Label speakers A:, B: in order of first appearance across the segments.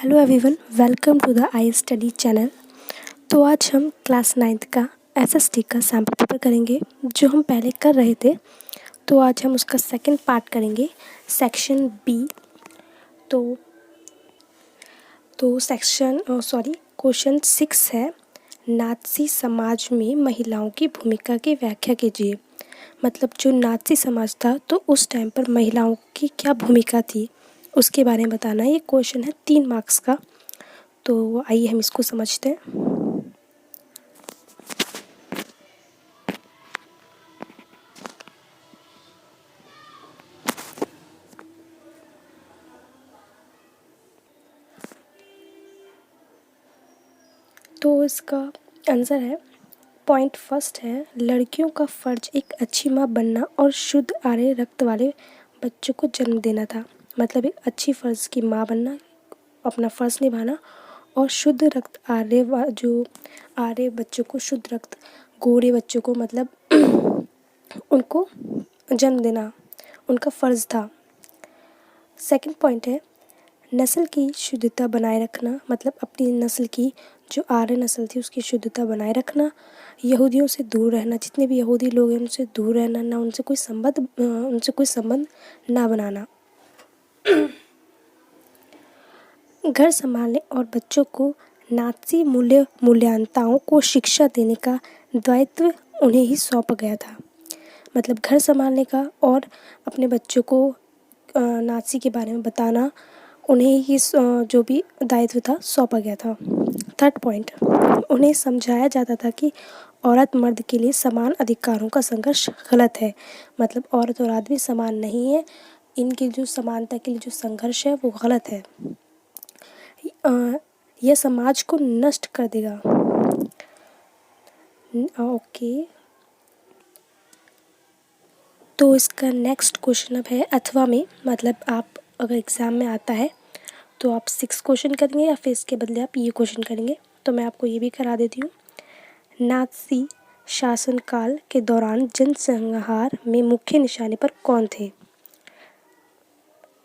A: Hello everyone, welcome to the I study channel. तो आज हम क्लास 9th का एसएसटी का सैम्पल पेपर करेंगे जो हम पहले कर रहे थे। तो आज हम उसका सेकंड पार्ट करेंगे, सेक्शन बी। तो क्वेश्चन 6 है, नाज़ी समाज में महिलाओं की भूमिका की व्याख्या कीजिए। मतलब जो नाज़ी समाज था तो उस टाइम पर महिलाओं की क्या भूमिका थी उसके बारे में बताना है। ये क्वेश्चन है 3 मार्क्स का। तो आइए हम इसको समझते हैं। तो इसका आंसर है, पॉइंट फर्स्ट है, लड़कियों का फ़र्ज एक अच्छी माँ बनना और शुद्ध आर्य रक्त वाले बच्चों को जन्म देना था। मतलब एक अच्छी फ़र्ज की माँ बनना, अपना फ़र्ज निभाना और शुद्ध रक्त जो आर्य बच्चों को, शुद्ध रक्त गोरे बच्चों को मतलब उनको जन्म देना उनका फ़र्ज़ था। सेकंड पॉइंट है, नस्ल की शुद्धता बनाए रखना। मतलब अपनी नस्ल की जो आर्य नस्ल थी उसकी शुद्धता बनाए रखना, यहूदियों से दूर रहना, जितने भी यहूदी लोग हैं उनसे दूर रहना, ना उनसे कोई संबंध ना बनाना। घर संभालने और बच्चों को नाज़ी मूल्यांताओं को शिक्षा देने का दायित्व उन्हें ही सौंपा गया था। मतलब घर संभालने का और अपने बच्चों को नाज़ी के बारे में बताना उन्हें ही जो भी दायित्व था सौंपा गया था। थर्ड पॉइंट, उन्हें समझाया जाता था कि औरत मर्द के लिए समान अधिकारों का संघर्ष गलत है। मतलब औरत और आदमी समान नहीं है, इनकी जो समानता के लिए जो संघर्ष है वो गलत है, यह समाज को नष्ट कर देगा। ओके, तो इसका नेक्स्ट क्वेश्चन अब है अथवा में। मतलब आप अगर एग्ज़ाम में आता है तो आप 6 क्वेश्चन करेंगे या फिर इसके बदले आप ये क्वेश्चन करेंगे। तो मैं आपको ये भी करा देती हूँ। नाज़ी शासनकाल के दौरान जनसंहार में मुख्य निशाने पर कौन थे?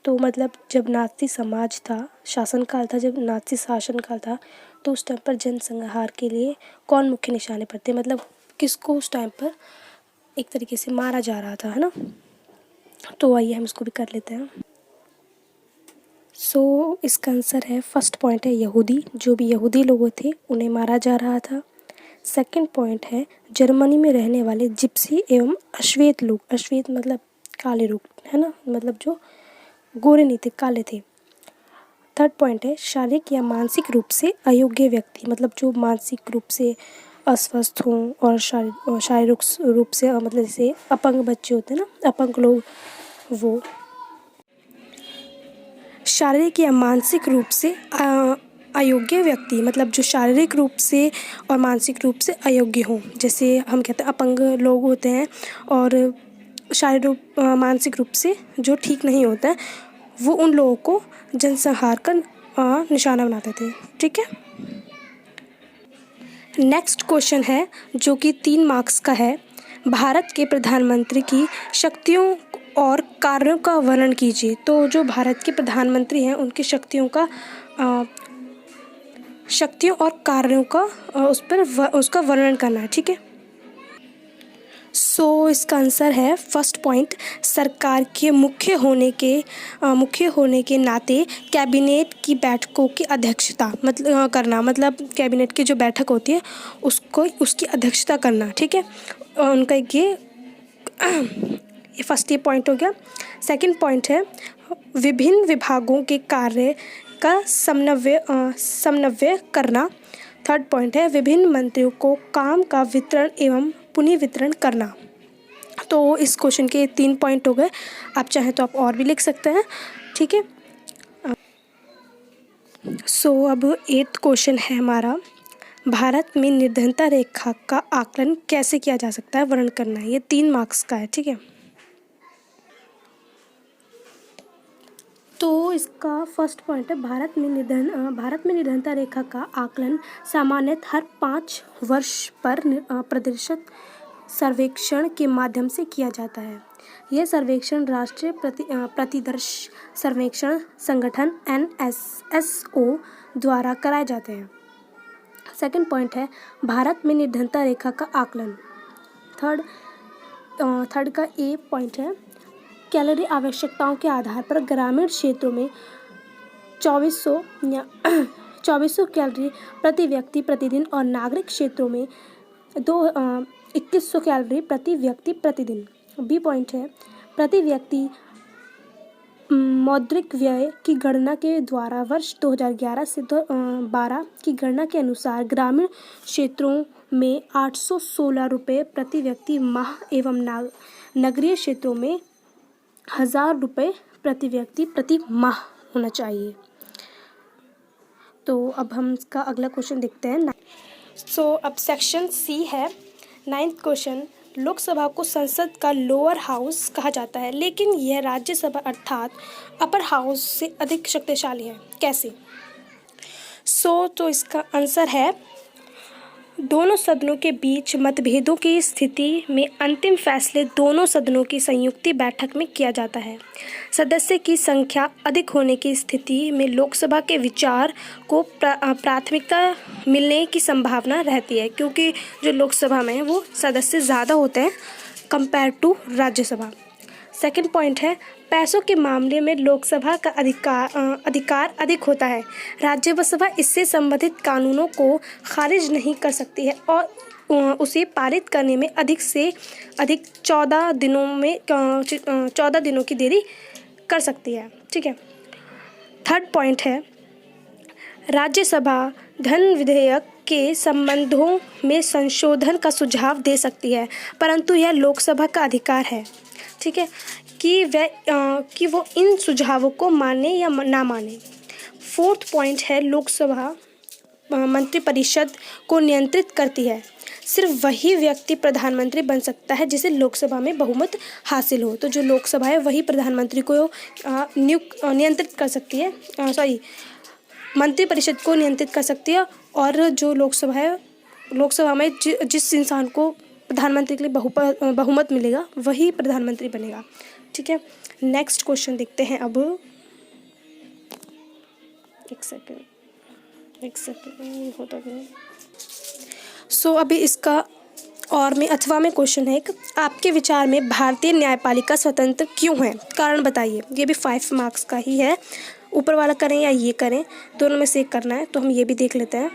A: तो मतलब जब नाज़ी समाज था, शासनकाल था, जब नाज़ी शासनकाल था तो उस टाइम पर जनसंहार के लिए कौन मुख्य निशाने पर थे? मतलब किसको उस टाइम पर एक तरीके से मारा जा रहा था, है ना। तो आइए हम इसको भी कर लेते हैं। इसका आंसर है, फर्स्ट पॉइंट है यहूदी, जो भी यहूदी लोग थे उन्हें मारा जा रहा था। सेकंड पॉइंट है जर्मनी में रहने वाले जिप्सी एवं अश्वेत लोग। अश्वेत मतलब काले लोग, है ना, मतलब जो गोरे नहीं थे, काले थे। थर्ड पॉइंट है शारीरिक या मानसिक रूप से अयोग्य व्यक्ति। मतलब जो मानसिक रूप से अस्वस्थ हों और शारीरिक रूप से मतलब जैसे अपंग बच्चे होते हैं ना, अपंग लोग, वो शारीरिक या मानसिक रूप से अयोग्य व्यक्ति। मतलब जो शारीरिक रूप से और मानसिक रूप से अयोग्य हों, जैसे हम कहते हैं अपंग लोग होते हैं और शारीरिक मानसिक रूप से जो ठीक नहीं होता है, वो उन लोगों को जनसंहार का निशाना बनाते थे। ठीक है, नेक्स्ट क्वेश्चन है जो कि 3 मार्क्स का है। भारत के प्रधानमंत्री की शक्तियों और कार्यों का वर्णन कीजिए। तो जो भारत के प्रधानमंत्री हैं उनकी शक्तियों और कार्यों का उसका वर्णन करना है। ठीक है, इसका आंसर है, फर्स्ट पॉइंट, सरकार के मुख्य होने के नाते कैबिनेट की बैठकों की अध्यक्षता करना। मतलब कैबिनेट की जो बैठक होती है उसकी अध्यक्षता करना। ठीक है, उनका ये फर्स्ट ये पॉइंट हो गया। सेकंड पॉइंट है विभिन्न विभागों के कार्य का समन्वय करना। थर्ड पॉइंट है विभिन्न मंत्रियों को काम का वितरण एवं पुनः वितरण करना। तो इस क्वेश्चन के 3 पॉइंट हो गए। आप चाहें तो आप और भी लिख सकते हैं। ठीक है, अब 8th क्वेश्चन है हमारा, भारत में निर्धनता रेखा का आकलन कैसे किया जा सकता है, वर्णन करना है। ये 3 मार्क्स का है। ठीक है, तो इसका फर्स्ट पॉइंट है भारत में निर्धनता रेखा का आकलन सामान्यतः हर 5 वर्ष पर प्रदर्शित सर्वेक्षण के माध्यम से किया जाता है। यह सर्वेक्षण राष्ट्रीय प्रतिदर्श सर्वेक्षण संगठन NSSO द्वारा कराए जाते हैं। सेकंड पॉइंट है भारत में निर्धनता रेखा का आकलन। थर्ड का ए पॉइंट है कैलोरी आवश्यकताओं के आधार पर ग्रामीण क्षेत्रों में 2400 कैलोरी प्रति व्यक्ति प्रतिदिन और नागरिक क्षेत्रों में 2100 कैलोरी प्रति व्यक्ति प्रतिदिन। बी पॉइंट है प्रति व्यक्ति मौद्रिक व्यय की गणना के द्वारा वर्ष 2011 से 12 की गणना के अनुसार ग्रामीण क्षेत्रों में 816 रुपये प्रति व्यक्ति माह एवं नगरीय क्षेत्रों में 1000 रुपये प्रति व्यक्ति प्रति माह होना चाहिए। तो अब हम इसका अगला क्वेश्चन देखते हैं। अब सेक्शन सी है 9th क्वेश्चन। लोकसभा को संसद का लोअर हाउस कहा जाता है, लेकिन यह राज्यसभा अर्थात अपर हाउस से अधिक शक्तिशाली है। कैसे? तो इसका आंसर है दोनों सदनों के बीच मतभेदों की स्थिति में अंतिम फैसले दोनों सदनों की संयुक्त बैठक में किया जाता है। सदस्य की संख्या अधिक होने की स्थिति में लोकसभा के विचार को प्राथमिकता मिलने की संभावना रहती है, क्योंकि जो लोकसभा में वो सदस्य ज़्यादा होते हैं compare to Rajya Sabha. Second point है पैसों के मामले में लोकसभा का अधिकार अधिक होता है। राज्यसभा इससे संबंधित कानूनों को खारिज नहीं कर सकती है और उसे पारित करने में अधिक से अधिक 14 दिनों की देरी कर सकती है। ठीक है। थर्ड पॉइंट है राज्यसभा धन विधेयक के संबंधों में संशोधन का सुझाव दे सकती है, परंतु यह लोकसभा का अधिकार है। ठीक है कि वो इन सुझावों को माने या ना माने। फोर्थ पॉइंट है लोकसभा मंत्रिपरिषद को नियंत्रित करती है। सिर्फ वही व्यक्ति प्रधानमंत्री बन सकता है जिसे लोकसभा में बहुमत हासिल हो। तो जो लोकसभा है वही प्रधानमंत्री को नियंत्रित कर सकती है, मंत्रिपरिषद को नियंत्रित कर सकती है। और जो लोकसभा है, लोकसभा में जिस इंसान को प्रधानमंत्री के लिए बहुमत मिलेगा वही प्रधानमंत्री बनेगा। ठीक है। नेक्स्ट क्वेश्चन देखते हैं अब। एक सेकेंड होता नहीं। अभी इसका और में अथवा में क्वेश्चन है एक, आपके विचार में भारतीय न्यायपालिका स्वतंत्र क्यों है? कारण बताइए। ये भी 5 मार्क्स का ही है। ऊपर वाला करें या ये करें, दोनों में से एक करना है, तो हम ये भी देख लेते हैं।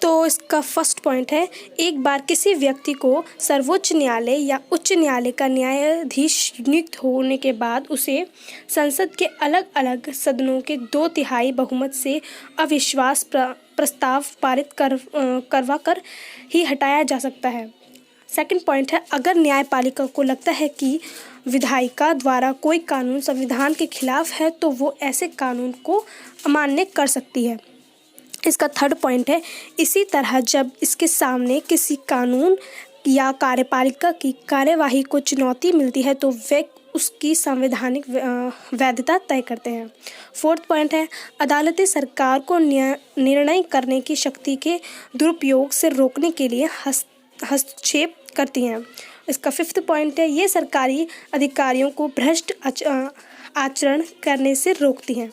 A: तो इसका फर्स्ट पॉइंट है एक बार किसी व्यक्ति को सर्वोच्च न्यायालय या उच्च न्यायालय का न्यायाधीश नियुक्त होने के बाद उसे संसद के अलग अलग सदनों के 2/3 बहुमत से अविश्वास प्रस्ताव पारित करवा कर ही हटाया जा सकता है। सेकंड पॉइंट है अगर न्यायपालिका को लगता है कि विधायिका द्वारा कोई कानून संविधान के खिलाफ है तो वो ऐसे कानून को अमान्य कर सकती है। इसका थर्ड पॉइंट है इसी तरह जब इसके सामने किसी कानून या कार्यपालिका की कार्यवाही को चुनौती मिलती है तो वे उसकी संवैधानिक वैधता तय करते हैं। फोर्थ पॉइंट है अदालतें सरकार को निर्णय करने की शक्ति के दुरुपयोग से रोकने के लिए हस्तक्षेप करती हैं। इसका फिफ्थ पॉइंट है ये सरकारी अधिकारियों को भ्रष्ट आचरण करने से रोकती हैं।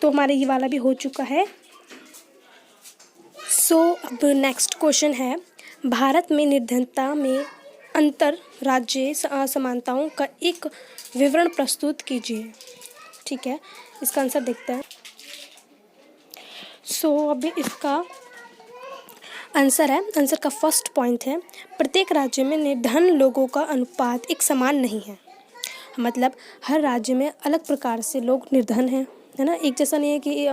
A: तो हमारे ये वाला भी हो चुका है। अब नेक्स्ट क्वेश्चन है भारत में निर्धनता में अंतर राज्य समानताओं का एक विवरण प्रस्तुत कीजिए। ठीक है, इसका आंसर देखते हैं। अभी इसका आंसर का फर्स्ट पॉइंट है प्रत्येक राज्य में निर्धन लोगों का अनुपात एक समान नहीं है। मतलब हर राज्य में अलग प्रकार से लोग निर्धन हैं, है ना। एक जैसा नहीं है कि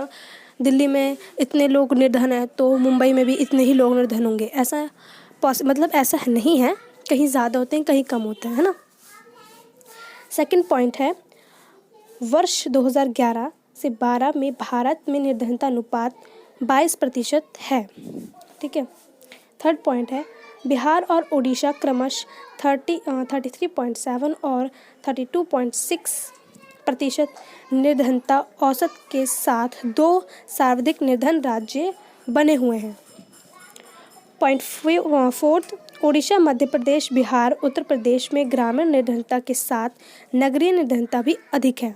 A: दिल्ली में इतने लोग निर्धन हैं तो मुंबई में भी इतने ही लोग निर्धन होंगे, ऐसा ऐसा नहीं है। कहीं ज़्यादा होते हैं, कहीं कम होते हैं, है ना। सेकंड पॉइंट है वर्ष 2011 से 12 में भारत में निर्धनता अनुपात 22% है। ठीक है। थर्ड पॉइंट है बिहार और ओडिशा क्रमशः 33.7 और 32.6% निर्धनता औसत के साथ 2 सर्वाधिक निर्धन राज्य बने हुए हैं। पॉइंट फोर्थ ओडिशा, मध्य प्रदेश, बिहार, उत्तर प्रदेश में ग्रामीण निर्धनता के साथ नगरीय निर्धनता भी अधिक है।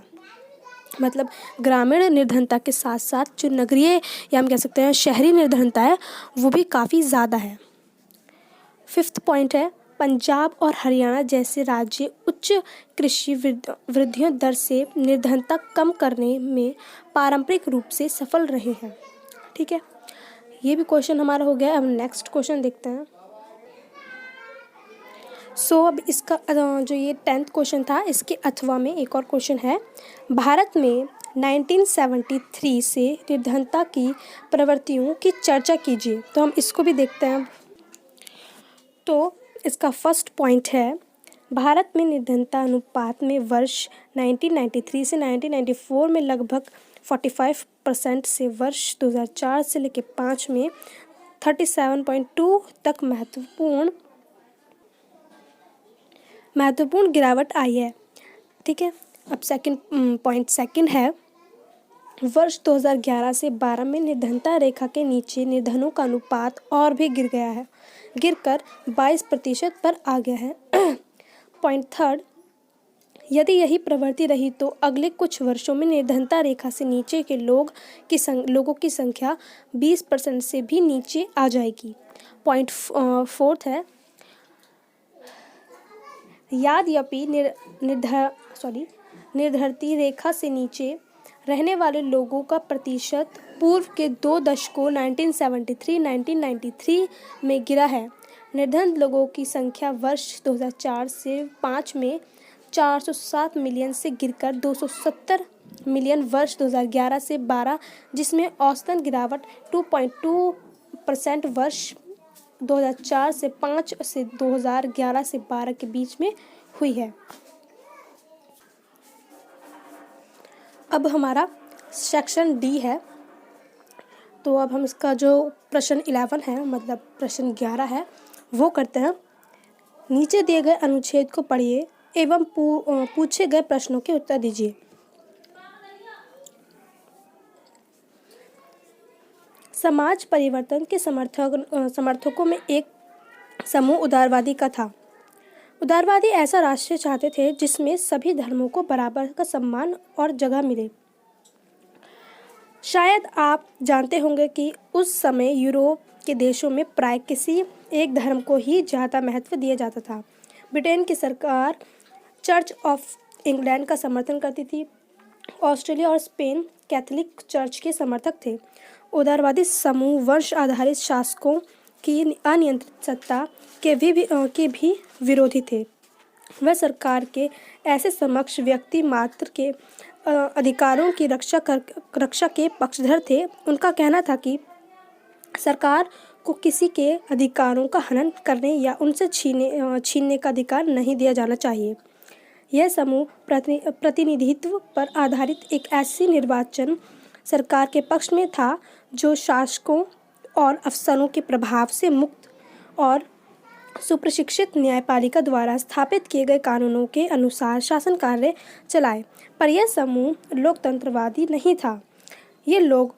A: मतलब ग्रामीण निर्धनता के साथ साथ जो नगरीय या हम कह सकते हैं शहरी निर्धनता है वो भी काफ़ी ज़्यादा है। 5th पॉइंट है, पंजाब और हरियाणा जैसे राज्य उच्च कृषि वृद्धि दर से निर्धनता कम करने में पारंपरिक रूप से सफल रहे हैं। ठीक है, ये भी क्वेश्चन हमारा हो गया। अब नेक्स्ट क्वेश्चन देखते हैं। अब इसका जो ये 10th क्वेश्चन था, इसके अथवा में एक और क्वेश्चन है। भारत में 1973 से निर्धनता की प्रवृत्तियों की चर्चा कीजिए। तो हम इसको भी देखते हैं। तो इसका फर्स्ट पॉइंट है, भारत में निर्धनता अनुपात में वर्ष 1993 से 1994 में लगभग 45% से वर्ष 2004 से लेकर 5 में 37.2 तक महत्वपूर्ण गिरावट आई है। ठीक है, अब सेकंड है, वर्ष 2011 से 12 में निर्धनता रेखा के नीचे निर्धनों का अनुपात और भी गिरकर 22% पर आ गया है। पॉइंट थर्ड, यदि यही प्रवृत्ति रही तो अगले कुछ वर्षों में निर्धनता रेखा से नीचे के लोगों की संख्या 20% से भी नीचे आ जाएगी। पॉइंट फोर्थ है, यद्यपि निर्धनता रेखा से नीचे रहने वाले लोगों का प्रतिशत पूर्व के 2 दशकों 1973-1993 में गिरा है। निर्धन लोगों की संख्या वर्ष 2004 से 5 में 407 मिलियन से गिरकर 270 मिलियन वर्ष 2011 से 12, जिसमें औसतन गिरावट 2.2% वर्ष 2004 से 5 से 2011 से 12 के बीच में हुई है। अब हमारा सेक्शन डी है। तो अब हम इसका जो प्रश्न 11 है, मतलब प्रश्न 11 है, वो करते हैं। नीचे दिए गए अनुच्छेद को पढ़िए एवं पूछे गए प्रश्नों के उत्तर दीजिए। समाज परिवर्तन के समर्थकों में एक समूह उदारवादी का था। उदारवादी ऐसा राष्ट्र चाहते थे जिसमें सभी धर्मों को बराबर का सम्मान और जगह मिले। शायद आप जानते होंगे कि उस समय यूरोप के देशों में प्राय किसी एक धर्म को ही ज़्यादा महत्व दिया जाता था। ब्रिटेन की सरकार चर्च ऑफ इंग्लैंड का समर्थन करती थी। ऑस्ट्रेलिया और स्पेन कैथोलिक चर्च के समर्थक थे। उदारवादी समूह वंश आधारित शासकों की अनियंत्रित सत्ता के भी विरोधी थे। वह सरकार के ऐसे समक्ष व्यक्ति मात्र के अधिकारों की रक्षा के पक्षधर थे। उनका कहना था कि सरकार को किसी के अधिकारों का हनन करने या उनसे छीनने का अधिकार नहीं दिया जाना चाहिए। यह समूह प्रतिनिधित्व पर आधारित एक ऐसी निर्वाचन सरकार के पक्ष में था जो शासकों और अफसरों के प्रभाव से मुक्त और सुप्रशिक्षित न्यायपालिका द्वारा स्थापित किए गए कानूनों के अनुसार शासन कार्य चलाए। पर यह समूह लोकतंत्रवादी नहीं था। ये लोग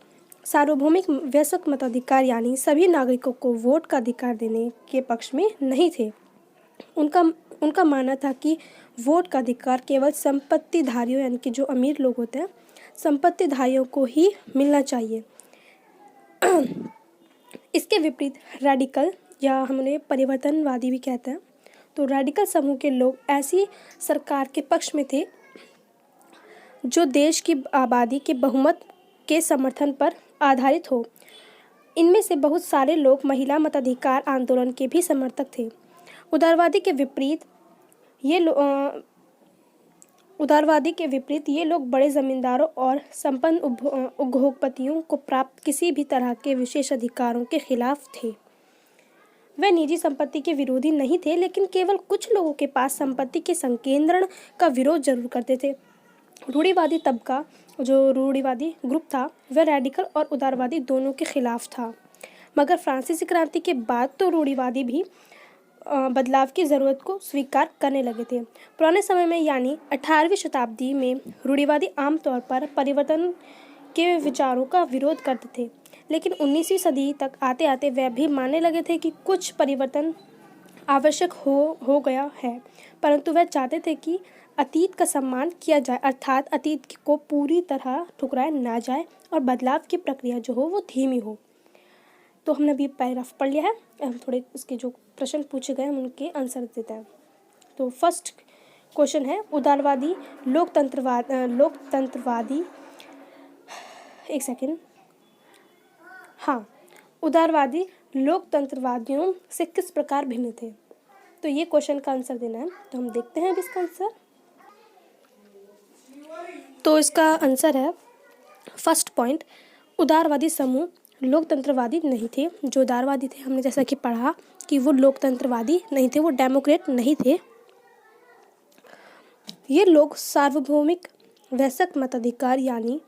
A: सार्वभौमिक वयस्क मताधिकार यानी सभी नागरिकों को वोट का अधिकार देने के पक्ष में नहीं थे। उनका मानना था कि वोट का अधिकार केवल संपत्तिधारियों यानी कि जो अमीर लोग होते हैं संपत्तिधारियों को ही मिलना चाहिए। इसके विपरीत रेडिकल या हमने परिवर्तनवादी भी कहते हैं, तो रेडिकल समूह के लोग ऐसी सरकार के पक्ष में थे जो देश की आबादी के बहुमत के समर्थन पर आधारित हो। इनमें से बहुत सारे लोग महिला मताधिकार आंदोलन के भी समर्थक थे। उदारवादी के विपरीत ये लोग बड़े जमींदारों और संपन्न उद्योगपतियों को प्राप्त किसी भी तरह के विशेष अधिकारों के खिलाफ थे। वे निजी संपत्ति के विरोधी नहीं थे, लेकिन केवल कुछ लोगों के पास संपत्ति के संकेंद्रण का विरोध जरूर करते थे। रूढ़िवादी तबका, जो रूढ़िवादी ग्रुप था, वह रेडिकल और उदारवादी दोनों के खिलाफ था। मगर फ्रांसीसी क्रांति के बाद तो रूढ़िवादी भी बदलाव की ज़रूरत को स्वीकार करने लगे थे। पुराने समय में यानी 18वीं शताब्दी में रूढ़िवादी आमतौर पर परिवर्तन के विचारों का विरोध करते थे, लेकिन 19वीं सदी तक आते आते वह भी मानने लगे थे कि कुछ परिवर्तन आवश्यक हो गया है, परंतु वह चाहते थे कि अतीत का सम्मान किया जाए, अर्थात अतीत को पूरी तरह ठुकराया ना जाए और बदलाव की प्रक्रिया जो हो वो धीमी हो। तो हमने अभी पैराग्राफ पढ़ लिया है, हम थोड़े इसके जो प्रश्न पूछे गए हम उनके आंसर देते हैं। तो फर्स्ट क्वेश्चन है उदारवादी लोकतंत्रवादी एक सेकेंड हाँ उदारवादी लोकतंत्रवादियों से किस प्रकार भिन्न थे। तो ये क्वेश्चन का आंसर देना है, तो हम देखते हैं अब इसका आंसर। तो इसका आंसर है फर्स्ट पॉइंट, उदारवादी समूह लोकतंत्रवादी नहीं थे। जो उदारवादी थे हमने जैसा कि पढ़ा कि वो लोकतंत्रवादी नहीं थे, वो डेमोक्रेट नहीं थे। ये लोग सार्वभौमिक वयस्क मताधिकार यानी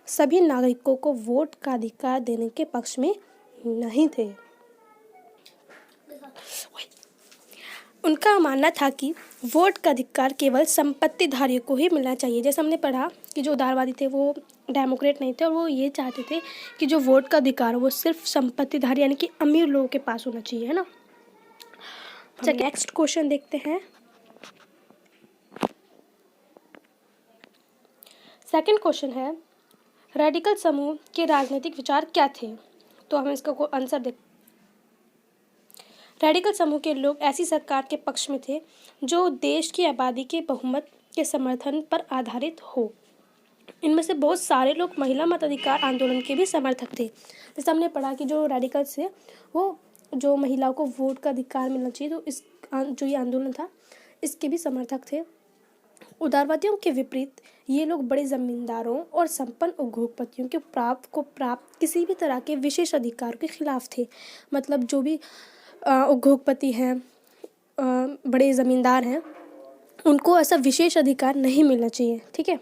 A: सभी नागरिकों को वोट का अधिकार देने के पक्ष में नहीं थे। उनका मानना था कि वोट का अधिकार केवल संपत्तिधारियों को ही मिलना चाहिए। जैसे हमने पढ़ा कि जो उदारवादी थे वो डेमोक्रेट नहीं थे और वो ये चाहते थे कि जो वोट का अधिकार वो सिर्फ संपत्तिधारी यानी कि अमीर लोगों के पास होना चाहिए, है ना। नेक्स्ट क्वेश्चन देखते हैं। सेकंड क्वेश्चन है रेडिकल समूह के राजनीतिक विचार क्या थे। तो हम इसका आंसर देखते। रेडिकल समूह के लोग ऐसी सरकार के पक्ष में थे जो देश की आबादी के बहुमत के समर्थन पर आधारित हो। इनमें से बहुत सारे लोग महिला मताधिकार आंदोलन के भी समर्थक थे। जैसे हमने पढ़ा कि जो रेडिकल्स थे वो जो महिलाओं को वोट का अधिकार मिलना चाहिए, तो इस जो ये आंदोलन था इसके भी समर्थक थे। उदारवादियों के विपरीत ये लोग बड़े जमींदारों और संपन्न उद्योगपतियों के प्राप्त किसी भी तरह के विशेष अधिकार के खिलाफ थे। मतलब जो भी उद्योगपति हैं, बड़े ज़मींदार हैं, उनको ऐसा विशेष अधिकार नहीं मिलना चाहिए, ठीक है।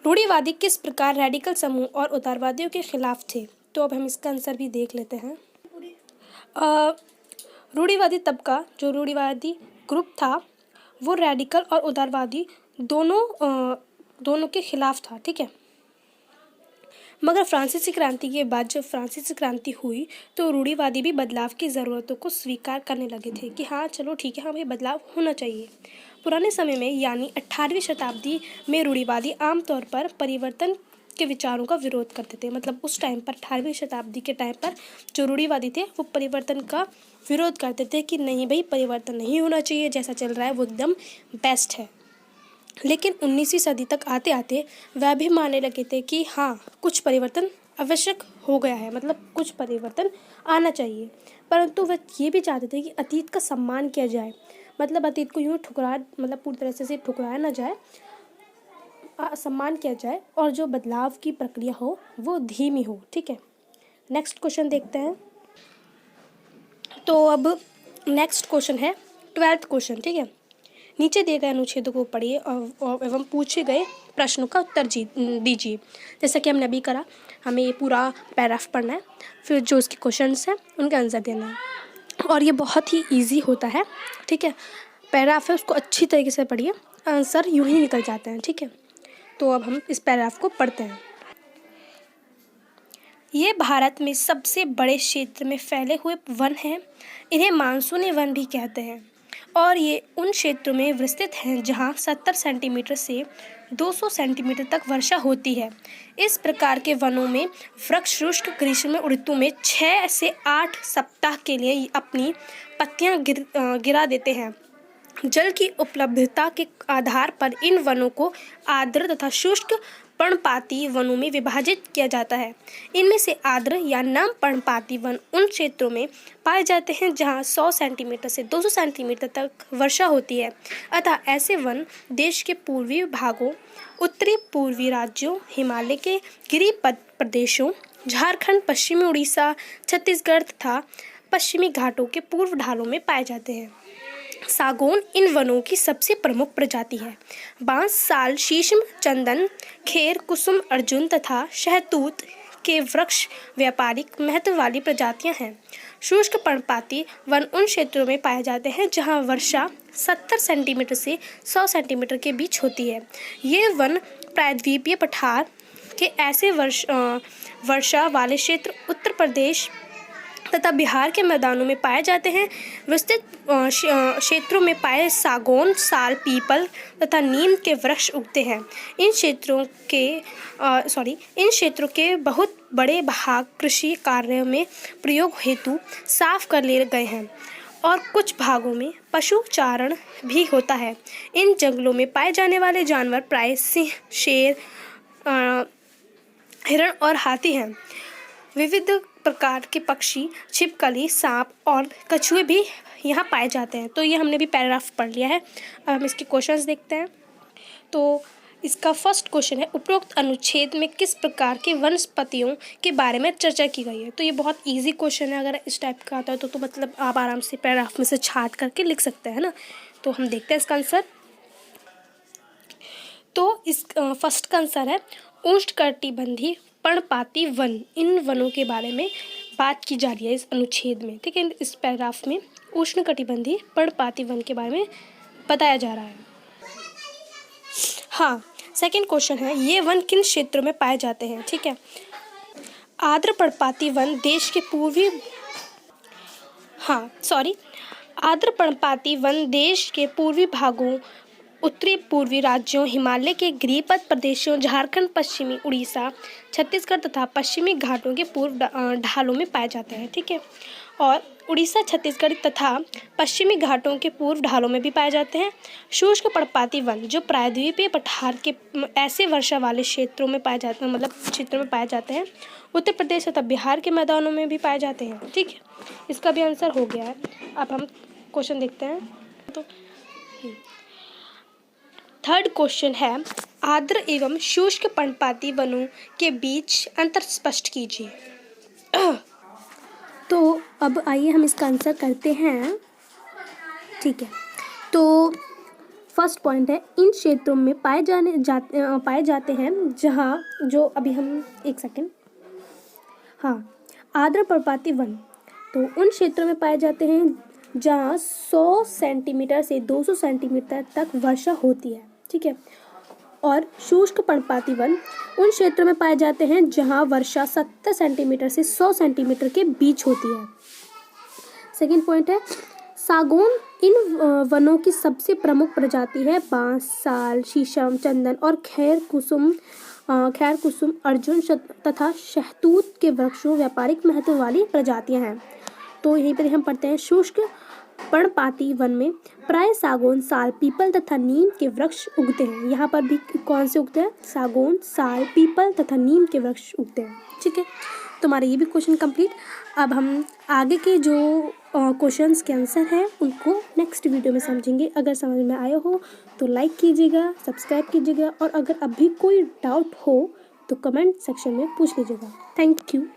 A: रूढ़िवादी किस प्रकार रेडिकल समूह और उदारवादियों के खिलाफ थे। तो अब हम इसका आंसर भी देख लेते हैं। रूढ़िवादी तबका जो रूढ़िवादी ग्रुप था वो रेडिकल और उदारवादी दोनों के खिलाफ था, ठीक है। मगर फ्रांसीसी क्रांति के बाद जब फ्रांसीसी क्रांति हुई तो रूढ़िवादी भी बदलाव की ज़रूरतों को स्वीकार करने लगे थे कि हाँ चलो ठीक है, हमें बदलाव होना चाहिए। पुराने समय में यानी 18वीं शताब्दी में रूढ़िवादी आमतौर पर परिवर्तन के विचारों का विरोध करते थे। मतलब उस टाइम पर 18वीं शताब्दी के टाइम पर जो रूढ़िवादी थे वो परिवर्तन का विरोध करते थे कि नहीं भाई, परिवर्तन नहीं होना चाहिए, जैसा चल रहा है वो एकदम बेस्ट है। लेकिन 19वीं सदी तक आते आते वह भी मानने लगे थे कि हाँ कुछ परिवर्तन आवश्यक हो गया है, मतलब कुछ परिवर्तन आना चाहिए। परंतु वह ये भी चाहते थे कि अतीत का सम्मान किया जाए, मतलब अतीत को यूँ पूरी तरह से ठुकराया ना जाए, सम्मान किया जाए और जो बदलाव की प्रक्रिया हो वो धीमी हो, ठीक है। नेक्स्ट क्वेश्चन देखते हैं। तो अब नेक्स्ट क्वेश्चन है 12th क्वेश्चन, ठीक है। नीचे दिए गए अनुच्छेदों को पढ़िए और एवं पूछे गए प्रश्नों का उत्तर दीजिए। जैसा कि हमने अभी करा, हमें ये पूरा पैराग्राफ पढ़ना है, फिर जो उसके क्वेश्चंस हैं उनका आंसर देना है। और ये बहुत ही इजी होता है, ठीक है। पैराग्राफ है उसको अच्छी तरीके से पढ़िए, आंसर यूँ ही निकल जाते हैं, ठीक है। तो अब हम इस पैराग्राफ को पढ़ते हैं। ये भारत में सबसे बड़े क्षेत्र में फैले हुए वन हैं। इन्हें मानसूनी वन भी कहते हैं और ये उन क्षेत्रों में विस्तृत हैं जहाँ 70 सेंटीमीटर से 200 सेंटीमीटर तक वर्षा होती है। इस प्रकार के वनों में वृक्ष शुष्क ग्रीष्म ऋतु में 6 से 8 सप्ताह के लिए अपनी पत्तियाँ गिरा देते हैं। जल की उपलब्धता के आधार पर इन वनों को आर्द्र तथा शुष्क पर्णपाती वनों में विभाजित किया जाता है। इनमें से आर्द्र या नम पर्णपाती वन उन क्षेत्रों में पाए जाते हैं जहां 100 सेंटीमीटर से 200 सेंटीमीटर तक वर्षा होती है। अतः ऐसे वन देश के पूर्वी भागों, उत्तरी पूर्वी राज्यों, हिमालय के गिरी प्रदेशों, झारखंड, पश्चिमी उड़ीसा, छत्तीसगढ़ तथा पश्चिमी घाटों के पूर्व ढालों में पाए जाते हैं। सागौन इन वनों की सबसे प्रमुख प्रजाति है। बांस, साल, शीशम, चंदन, खेर, कुसुम, अर्जुन तथा शहतूत के वृक्ष व्यापारिक महत्व वाली प्रजातियां हैं। शुष्क पर्णपाती वन उन क्षेत्रों में पाए जाते हैं जहां वर्षा 70 सेंटीमीटर से 100 सेंटीमीटर के बीच होती है। ये वन प्रायद्वीपीय पठार के ऐसे वर्षा वाले क्षेत्र उत्तर प्रदेश, तथा बिहार के मैदानों में पाए जाते हैं। विस्तृत क्षेत्रों में पाए सागौन, साल, पीपल तथा नीम के वृक्ष उगते हैं। इन क्षेत्रों के बहुत बड़े भाग कृषि कार्यों में प्रयोग हेतु साफ कर लिए गए हैं और कुछ भागों में पशु चारण भी होता है। इन जंगलों में पाए जाने वाले जानवर प्राय सिंह, शेर, हिरण और हाथी हैं। विविध प्रकार के पक्षी, छिपकली, सांप और कछुए भी यहाँ पाए जाते हैं। तो ये हमने भी पैराग्राफ पढ़ लिया है। अब हम इसके क्वेश्चंस देखते हैं। तो इसका फर्स्ट क्वेश्चन है, उपरोक्त अनुच्छेद में किस प्रकार के वनस्पतियों के बारे में चर्चा की गई है। तो ये बहुत इजी क्वेश्चन है। अगर इस टाइप का आता है तो मतलब आप आराम से पैराग्राफ में से छाट करके लिख सकते हैं ना। तो हम देखते हैं इसका आंसर। तो इस फर्स्ट का आंसर है उष्णकटिबंधीय पर्णपाती वन। इन वनों के बारे में बात की जा रही है इस अनुच्छेद में, ठीक है। इस पैराग्राफ में उष्णकटिबंधीय पर्णपाती वन के बारे में बताया जा रहा है। हाँ, सेकंड क्वेश्चन है, ये वन किन क्षेत्रों में पाए जाते हैं, ठीक है। आर्द्र पर्णपाती वन देश के पूर्वी भागों, उत्तरी पूर्वी राज्यों, हिमालय के गिरिपथ प्रदेशों, झारखंड, पश्चिमी उड़ीसा, छत्तीसगढ़ तथा पश्चिमी घाटों के पूर्व ढालों में पाए जाते हैं, ठीक है। और उड़ीसा, छत्तीसगढ़ तथा पश्चिमी घाटों के पूर्व ढालों में भी पाए जाते हैं। शुष्क पर्णपाती वन जो प्रायद्वीपीय पठार के ऐसे वर्षा वाले क्षेत्रों में पाए जाते हैं, हैं। उत्तर प्रदेश तथा बिहार के मैदानों में भी पाए जाते हैं, ठीक है। इसका भी आंसर हो गया है। अब हम क्वेश्चन देखते हैं। तो थर्ड क्वेश्चन है, आर्द्र एवं शुष्क पर्णपाती वनों के बीच अंतर स्पष्ट कीजिए। तो अब आइए हम इसका आंसर करते हैं, ठीक है। तो फर्स्ट पॉइंट है, इन क्षेत्रों में पाए जाते हैं जहाँ जो अभी हम एक सेकेंड आर्द्र पर्णपाती वन तो उन क्षेत्रों में पाए जाते हैं जहाँ 100 सेंटीमीटर से 200 सेंटीमीटर तक वर्षा होती है, ठीक है। और शुष्क पर्णपाती वन उन क्षेत्रों में पाए जाते हैं जहाँ वर्षा 70 सेंटीमीटर से 100 सेंटीमीटर के बीच होती है। सेकंड पॉइंट है, सागौन इन वनों की सबसे प्रमुख प्रजाति है। बांस, साल, शीशम, चंदन और खैर कुसुम, अर्जुन तथा शहतूत के वृक्षों व्यापारिक महत्व वाली प्रजातियां हैं। तो यहीं पर हम पढ़ते हैं, शुष्क पर्णपाती वन में प्राय सागौन, साल, पीपल तथा नीम के वृक्ष उगते हैं। यहाँ पर भी कौन से उगते हैं? सागौन, साल, पीपल तथा नीम के वृक्ष उगते हैं, ठीक है। तुम्हारा ये भी क्वेश्चन कंप्लीट। अब हम आगे के जो क्वेश्चंस के आंसर हैं उनको नेक्स्ट वीडियो में समझेंगे। अगर समझ में आया हो तो लाइक कीजिएगा, सब्सक्राइब कीजिएगा और अगर अभी कोई डाउट हो तो कमेंट सेक्शन में पूछ लीजिएगा। Thank you.